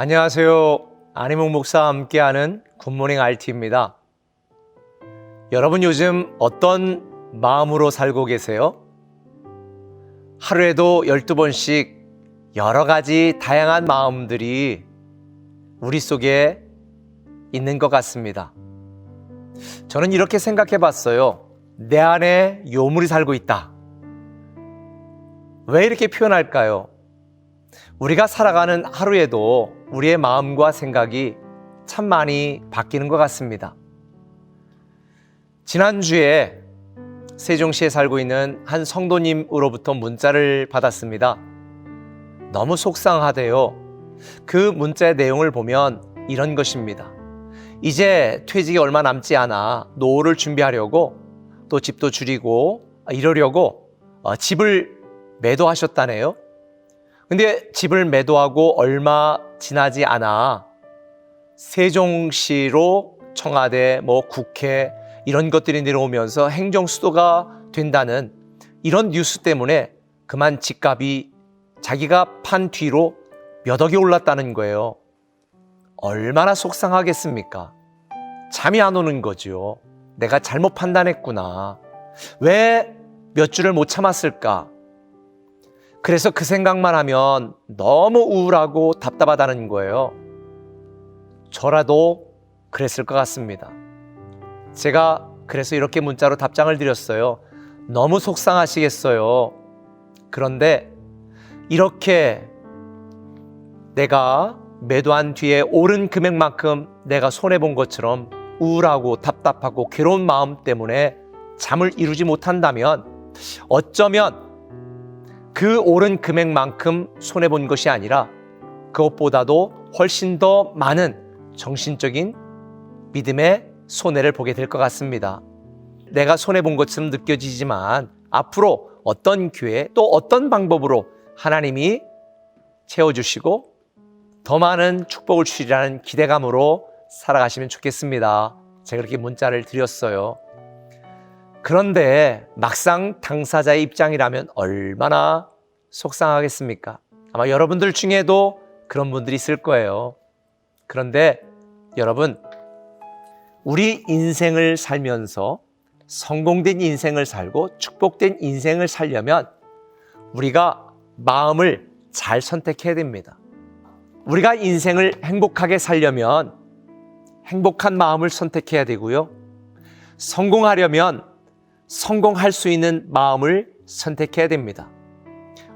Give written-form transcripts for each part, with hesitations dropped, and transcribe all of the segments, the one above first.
안녕하세요. 안희몽 목사와 함께하는 굿모닝 RT입니다. 여러분 요즘 어떤 마음으로 살고 계세요? 하루에도 12번씩 여러 가지 다양한 마음들이 우리 속에 있는 것 같습니다. 저는 이렇게 생각해 봤어요. 내 안에 요물이 살고 있다. 왜 이렇게 표현할까요? 우리가 살아가는 하루에도 우리의 마음과 생각이 참 많이 바뀌는 것 같습니다. 지난주에 세종시에 살고 있는 한 성도님으로부터 문자를 받았습니다. 너무 속상하대요. 그 문자의 내용을 보면 이런 것입니다. 이제 퇴직이 얼마 남지 않아 노후를 준비하려고 또 집도 줄이고 이러려고 집을 매도하셨다네요. 근데 집을 매도하고 얼마 지나지 않아 세종시로 청와대, 국회 이런 것들이 내려오면서 행정수도가 된다는 이런 뉴스 때문에 그만 집값이 자기가 판 뒤로 몇 억이 올랐다는 거예요. 얼마나 속상하겠습니까? 잠이 안 오는 거죠. 내가 잘못 판단했구나. 왜 몇 주를 못 참았을까? 그래서 그 생각만 하면 너무 우울하고 답답하다는 거예요. 저라도 그랬을 것 같습니다. 제가 그래서 이렇게 문자로 답장을 드렸어요. 너무 속상하시겠어요. 그런데 이렇게 내가 매도한 뒤에 오른 금액만큼 내가 손해본 것처럼 우울하고 답답하고 괴로운 마음 때문에 잠을 이루지 못한다면 어쩌면 그 오른 금액만큼 손해본 것이 아니라 그것보다도 훨씬 더 많은 정신적인 믿음의 손해를 보게 될 것 같습니다. 내가 손해본 것처럼 느껴지지만 앞으로 어떤 기회 또 어떤 방법으로 하나님이 채워주시고 더 많은 축복을 주시리라는 기대감으로 살아가시면 좋겠습니다. 제가 그렇게 문자를 드렸어요. 그런데 막상 당사자의 입장이라면 얼마나 속상하겠습니까? 아마 여러분들 중에도 그런 분들이 있을 거예요. 그런데 여러분, 우리 인생을 살면서 성공된 인생을 살고 축복된 인생을 살려면 우리가 마음을 잘 선택해야 됩니다. 우리가 인생을 행복하게 살려면 행복한 마음을 선택해야 되고요. 성공하려면 성공할 수 있는 마음을 선택해야 됩니다.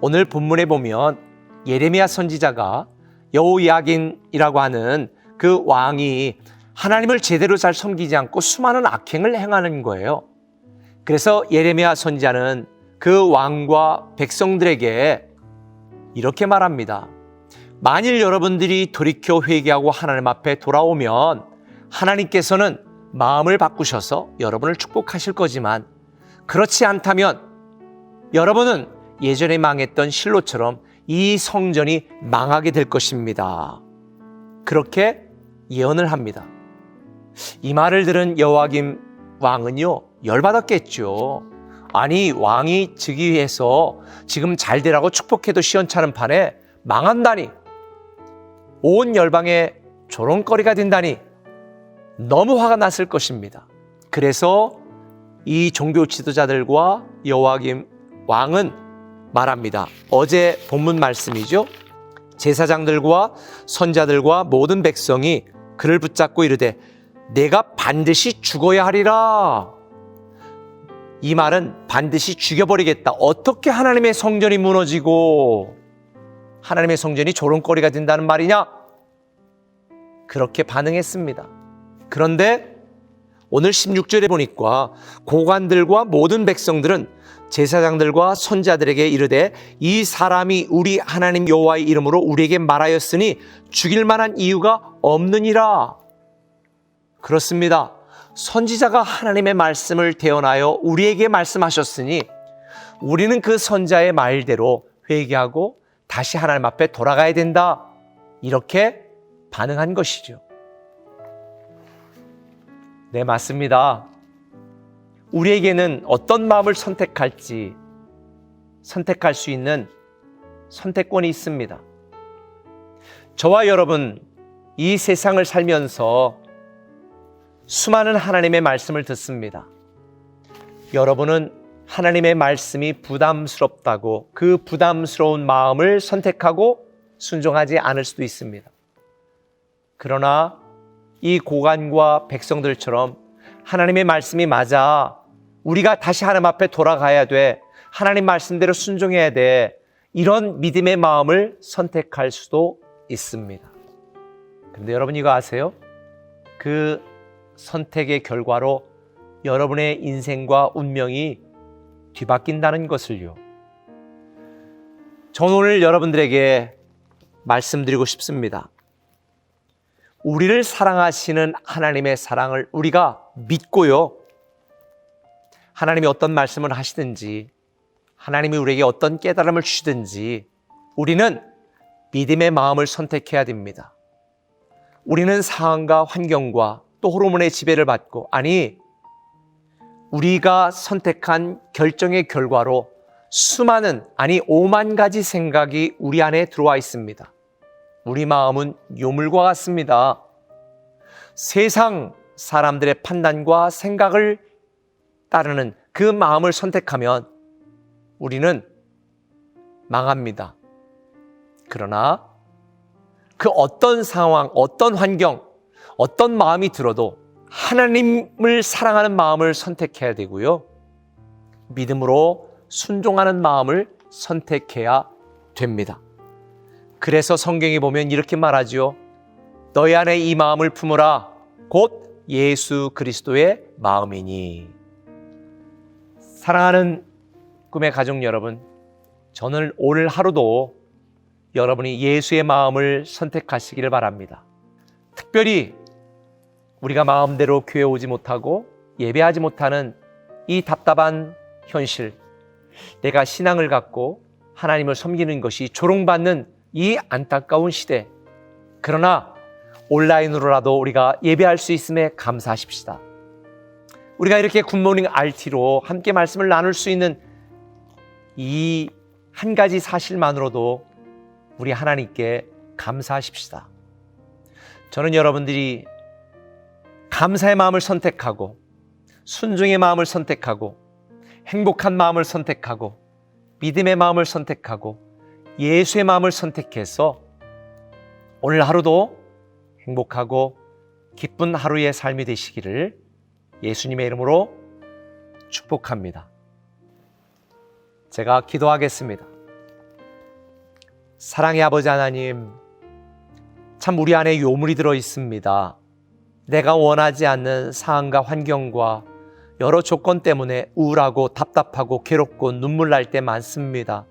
오늘 본문에 보면 예레미야 선지자가 여호야긴이라고 하는 그 왕이 하나님을 제대로 잘 섬기지 않고 수많은 악행을 행하는 거예요. 그래서 예레미야 선지자는 그 왕과 백성들에게 이렇게 말합니다. 만일 여러분들이 돌이켜 회개하고 하나님 앞에 돌아오면 하나님께서는 마음을 바꾸셔서 여러분을 축복하실 거지만 그렇지 않다면 여러분은 예전에 망했던 실로처럼 이 성전이 망하게 될 것입니다. 그렇게 예언을 합니다. 이 말을 들은 여호야김 왕은요, 열받았겠죠. 아니, 왕이 즉위해서 지금 잘 되라고 축복해도 시원찮은 판에 망한다니, 온 열방에 조롱거리가 된다니 너무 화가 났을 것입니다. 그래서 이 종교 지도자들과 여호야김 왕은 말합니다. 어제 본문 말씀이죠. 제사장들과 선자들과 모든 백성이 그를 붙잡고 이르되 내가 반드시 죽어야 하리라. 이 말은 반드시 죽여버리겠다. 어떻게 하나님의 성전이 무너지고 하나님의 성전이 조롱거리가 된다는 말이냐? 그렇게 반응했습니다. 그런데 오늘 16절에 보니까 고관들과 모든 백성들은 제사장들과 선자들에게 이르되 이 사람이 우리 하나님 여호와의 이름으로 우리에게 말하였으니 죽일 만한 이유가 없느니라. 그렇습니다. 선지자가 하나님의 말씀을 대언하여 우리에게 말씀하셨으니 우리는 그 선자의 말대로 회개하고 다시 하나님 앞에 돌아가야 된다. 이렇게 반응한 것이죠. 네, 맞습니다. 우리에게는 어떤 마음을 선택할지 선택할 수 있는 선택권이 있습니다. 저와 여러분, 이 세상을 살면서 수많은 하나님의 말씀을 듣습니다. 여러분은 하나님의 말씀이 부담스럽다고 그 부담스러운 마음을 선택하고 순종하지 않을 수도 있습니다. 그러나 이 고관과 백성들처럼 하나님의 말씀이 맞아, 우리가 다시 하나님 앞에 돌아가야 돼, 하나님 말씀대로 순종해야 돼, 이런 믿음의 마음을 선택할 수도 있습니다. 그런데 여러분 이거 아세요? 그 선택의 결과로 여러분의 인생과 운명이 뒤바뀐다는 것을요. 저는 오늘 여러분들에게 말씀드리고 싶습니다. 우리를 사랑하시는 하나님의 사랑을 우리가 믿고요, 하나님이 어떤 말씀을 하시든지, 하나님이 우리에게 어떤 깨달음을 주시든지 우리는 믿음의 마음을 선택해야 됩니다. 우리는 상황과 환경과 또 호르몬의 지배를 받고, 아니, 우리가 선택한 결정의 결과로 수많은, 아니 5만 가지 생각이 우리 안에 들어와 있습니다. 우리 마음은 요물과 같습니다. 세상 사람들의 판단과 생각을 따르는 그 마음을 선택하면 우리는 망합니다. 그러나 그 어떤 상황, 어떤 환경, 어떤 마음이 들어도 하나님을 사랑하는 마음을 선택해야 되고요, 믿음으로 순종하는 마음을 선택해야 됩니다. 그래서 성경에 보면 이렇게 말하죠. 너희 안에 이 마음을 품으라. 곧 예수 그리스도의 마음이니. 사랑하는 꿈의 가족 여러분, 저는 오늘 하루도 여러분이 예수의 마음을 선택하시기를 바랍니다. 특별히 우리가 마음대로 교회 오지 못하고 예배하지 못하는 이 답답한 현실, 내가 신앙을 갖고 하나님을 섬기는 것이 조롱받는 이 안타까운 시대, 그러나 온라인으로라도 우리가 예배할 수 있음에 감사하십시다. 우리가 이렇게 굿모닝 RT로 함께 말씀을 나눌 수 있는 이 한 가지 사실만으로도 우리 하나님께 감사하십시다. 저는 여러분들이 감사의 마음을 선택하고 순종의 마음을 선택하고 행복한 마음을 선택하고 믿음의 마음을 선택하고 예수의 마음을 선택해서 오늘 하루도 행복하고 기쁜 하루의 삶이 되시기를 예수님의 이름으로 축복합니다. 제가 기도하겠습니다. 사랑의 아버지 하나님, 참 우리 안에 요물이 들어 있습니다. 내가 원하지 않는 상황과 환경과 여러 조건 때문에 우울하고 답답하고 괴롭고 눈물 날 때 많습니다.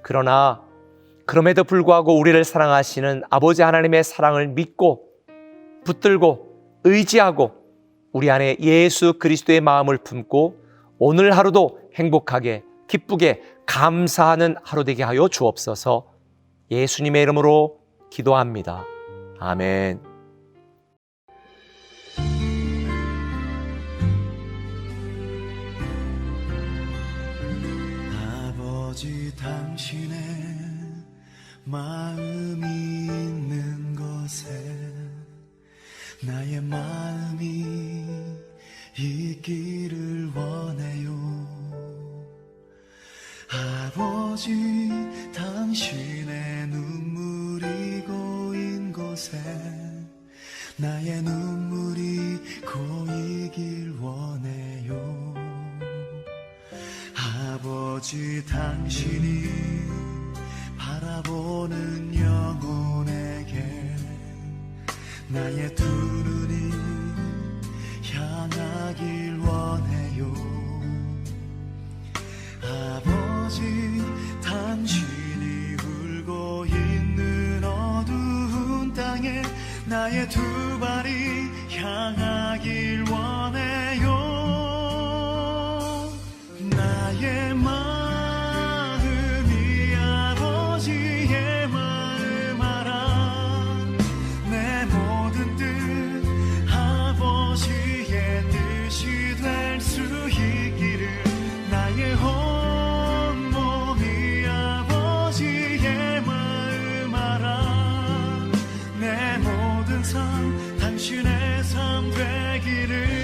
그러나 그럼에도 불구하고 우리를 사랑하시는 아버지 하나님의 사랑을 믿고 붙들고 의지하고 우리 안에 예수 그리스도의 마음을 품고 오늘 하루도 행복하게 기쁘게 감사하는 하루 되게 하여 주옵소서. 예수님의 이름으로 기도합니다. 아멘. 아버지, 당신의 마음이 있는 곳에 나의 마음이 있기를 원해요. 아버지, 당신의 눈물이 고인 곳에 나의 눈물이 고이길 원해요. 아버지, 당신이 바라보는 영혼에게 나의 두 눈이 향하길 원해요. 아버지, 당신이 울고 있는 어두운 땅에 나의 두 발이 향하길 원해요. 나의 마음이 아버지의 마음 알아. 내 모든 뜻 아버지의 뜻이 될 수 있기를 나의 온몸이 아버지의 마음 알아. 되기를